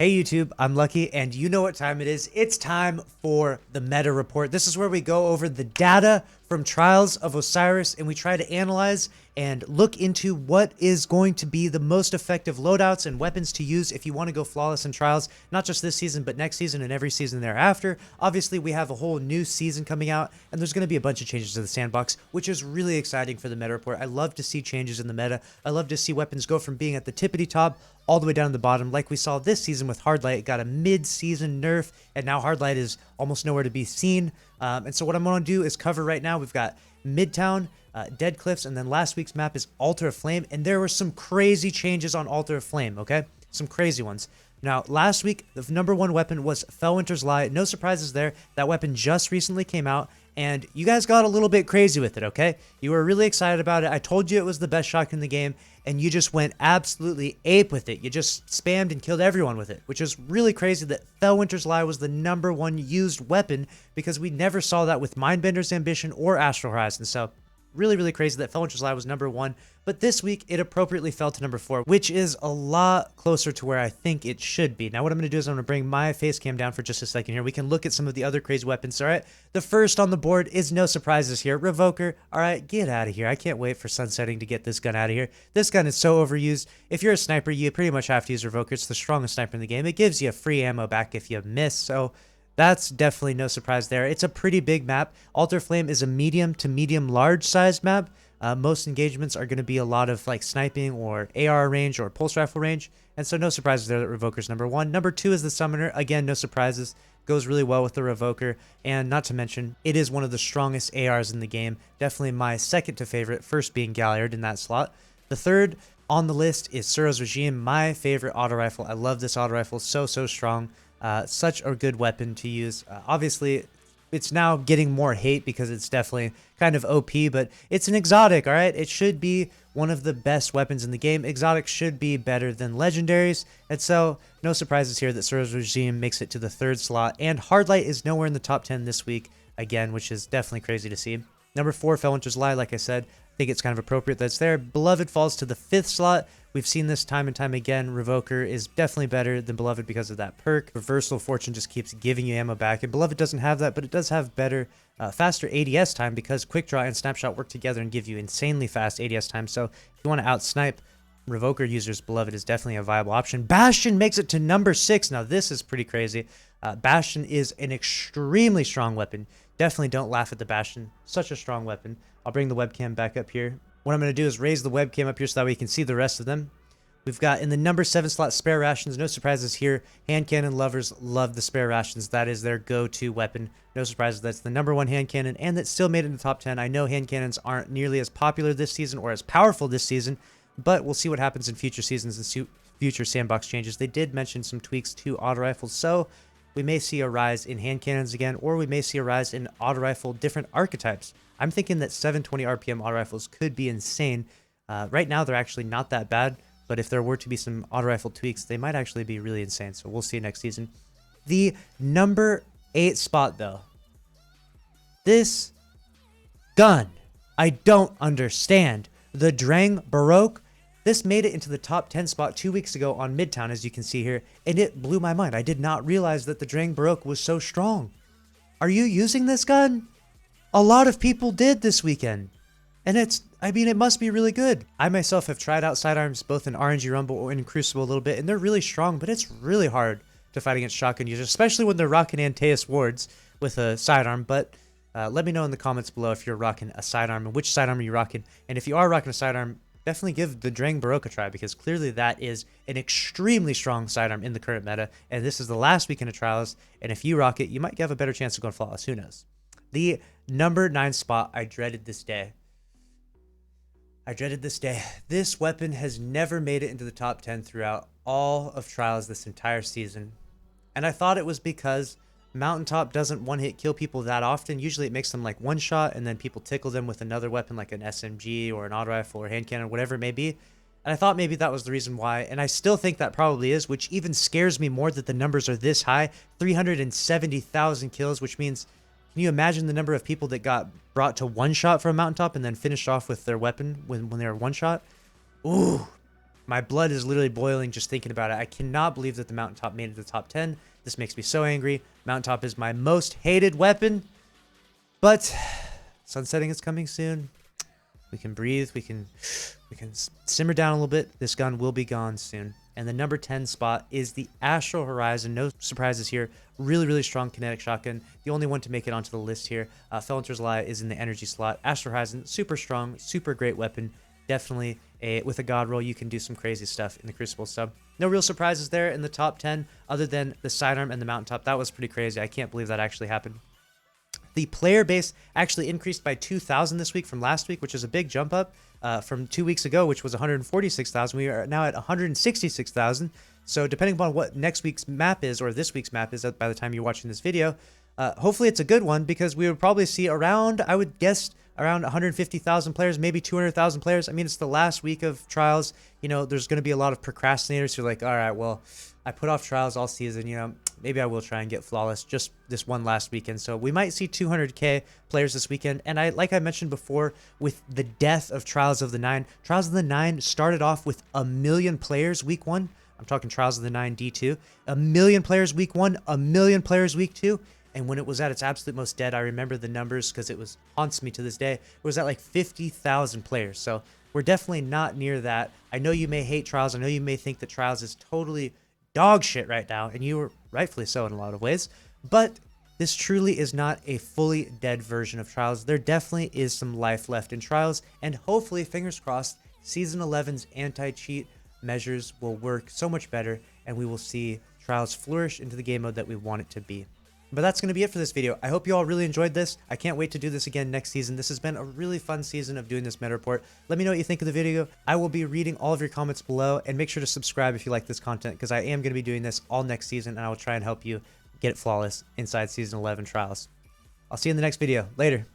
Hey YouTube, I'm Lucky, and you know what time it is. It's time for the meta report. This is where we go over the data from Trials of Osiris, and we try to analyze and look into what is going to be the most effective loadouts and weapons to use if you want to go flawless in Trials, not just this season, but next season and every season thereafter. Obviously, we have a whole new season coming out, and there's going to be a bunch of changes to the sandbox, which is really exciting for the meta report. I love to see changes in the meta. I love to see weapons go from being at the tippity top all the way down to the bottom, like we saw this season with Hardlight. It got a mid-season nerf, and now Hardlight is almost nowhere to be seen. And so what I'm going to do is cover right now. We've got Midtown, Dead Cliffs, and then last week's map is Altar of Flame, and there were some crazy changes on Altar of Flame, okay? Some crazy ones. Now, last week, the #1 weapon was Fellwinter's Lie. No surprises there. That weapon just recently came out, and you guys got a little bit crazy with it, okay? You were really excited about it. I told you it was the best shotgun in the game, and you just went absolutely ape with it. You just spammed and killed everyone with it, which is really crazy that Fellwinter's Lie was the #1 used weapon, because we never saw that with Mindbender's Ambition or Astral Horizon. So really, really crazy that Fellwinter's Lie was #1. But this week, it appropriately fell to #4, which is a lot closer to where I think it should be. Now, what I'm going to do is I'm going to bring my face cam down for just a second here. We can look at some of the other crazy weapons, all right? The first on the board is no surprises here. Revoker, all right, get out of here. I can't wait for sunsetting to get this gun out of here. This gun is so overused. If you're a sniper, you pretty much have to use Revoker. It's the strongest sniper in the game. It gives you free ammo back if you miss, so that's definitely no surprise there. It's a pretty big map. Altar Flame is a medium to medium large sized map. Most engagements are going to be a lot of like sniping or AR range or pulse rifle range, and so no surprises there that Revoker's #1. #2 is the Summoner. Again, no surprises. Goes really well with the Revoker, and not to mention, it is one of the strongest ARs in the game. Definitely my second to favorite, first being Galliard in that slot. The third on the list is Suro's Regime, my favorite auto rifle. I love this auto rifle, so strong. Such a good weapon to use. Obviously, it's now getting more hate because it's definitely kind of OP, but it's an exotic, all right? It should be one of the best weapons in the game. Exotics should be better than legendaries, and so no surprises here that Suro's Regime makes it to the 3rd slot, and Hardlight is nowhere in the top 10 this week, again, which is definitely crazy to see. #4, Fellwinter's Lie, like I said, I think it's kind of appropriate that it's there. Beloved falls to the 5th slot. We've seen this time and time again. Revoker is definitely better than Beloved because of that perk. Reversal of Fortune just keeps giving you ammo back, and Beloved doesn't have that, but it does have better, faster ADS time because Quick Draw and Snapshot work together and give you insanely fast ADS time. So if you want to outsnipe Revoker users, Beloved is definitely a viable option. Bastion makes it to #6. Now this is pretty crazy. Bastion is an extremely strong weapon. Definitely don't laugh at the Bastion. Such a strong weapon. I'll bring the webcam back up here. What I'm going to do is raise the webcam up here so that way you can see the rest of them. We've got in the #7 slot Spare Rations. No surprises here. Hand cannon lovers love the Spare Rations. That is their go-to weapon. No surprises. That's the #1 hand cannon, and that still made it in the top 10. I know hand cannons aren't nearly as popular this season or as powerful this season, but we'll see what happens in future seasons and future sandbox changes. They did mention some tweaks to auto rifles, so we may see a rise in hand cannons again, or we may see a rise in auto rifle different archetypes. I'm thinking that 720 RPM auto rifles could be insane. Right now, they're actually not that bad, but if there were to be some auto rifle tweaks, they might actually be really insane, so we'll see next season. The #8 spot, though. This gun, I don't understand. The Drang Baroque. This made it into the top 10 spot 2 weeks ago on Midtown, as you can see here, and it blew my mind. I did not realize that the Drang Baroque was so strong. Are you using this gun? A lot of people did this weekend, and it must be really good. I myself have tried out sidearms both in RNG Rumble and in Crucible a little bit, and they're really strong, but it's really hard to fight against shotgun users, especially when they're rocking Antaeus wards with a sidearm. But let me know in the comments below if you're rocking a sidearm and which sidearm are you rocking, and if you are rocking a sidearm, definitely give the Drang Baroque a try, because clearly that is an extremely strong sidearm in the current meta, and this is the last weekend of Trials, and if you rock it, you might have a better chance of going flawless. Who knows? The #9 spot, I dreaded this day. I dreaded this day. This weapon has never made it into the top 10 throughout all of Trials this entire season, and I thought it was because Mountaintop doesn't one-hit kill people that often. Usually it makes them like one shot, and then people tickle them with another weapon like an SMG or an auto rifle or hand cannon, whatever it may be. And I thought maybe that was the reason why, and I still think that probably is, which even scares me more that the numbers are this high. 370,000 kills, which means, can you imagine the number of people that got brought to one shot from Mountaintop and then finished off with their weapon when they were one shot? Ooh, My blood is literally boiling just thinking about it. I cannot believe that the Mountaintop made it to the top 10. This makes me so angry. Mountaintop is my most hated weapon. But sunsetting is coming soon. We can breathe. We can simmer down a little bit. This gun will be gone soon. And the number 10 spot is the Astral Horizon. No surprises here. Really, really strong kinetic shotgun. The only one to make it onto the list here. Felonter's Lie is in the energy slot. Astral Horizon, super strong, super great weapon. Definitely with a god roll, you can do some crazy stuff in the Crucible sub. No real surprises there in the top 10 other than the sidearm and the Mountaintop. That was pretty crazy. I can't believe that actually happened. The player base actually increased by 2,000 this week from last week, which is a big jump up from 2 weeks ago, which was 146,000. We are now at 166,000. So depending upon what next week's map is, or this week's map is by the time you're watching this video, hopefully it's a good one, because we would probably see around, I would guess, around 150,000 players, maybe 200,000 players. I mean, it's the last week of trials. You know, there's going to be a lot of procrastinators who are like, all right, well, I put off trials all season, you know, maybe I will try and get flawless just this one last weekend. So we might see 200K players this weekend. And like I mentioned before, with the death of Trials of the Nine started off with 1 million players week 1. I'm talking Trials of the Nine D2. 1 million players week 1, 1 million players week 2. And when it was at its absolute most dead, I remember the numbers because it haunts me to this day. It was at like 50,000 players. So we're definitely not near that. I know you may hate Trials. I know you may think that Trials is totally dog shit right now, and you were rightfully so in a lot of ways. But this truly is not a fully dead version of Trials. There definitely is some life left in Trials, and hopefully, fingers crossed, Season 11's anti-cheat measures will work so much better, and we will see Trials flourish into the game mode that we want it to be. But that's going to be it for this video. I hope you all really enjoyed this. I can't wait to do this again next season. This has been a really fun season of doing this meta report. Let me know what you think of the video. I will be reading all of your comments below, and make sure to subscribe if you like this content, because I am going to be doing this all next season, and I will try and help you get it flawless inside Season 11 Trials. I'll see you in the next video. Later.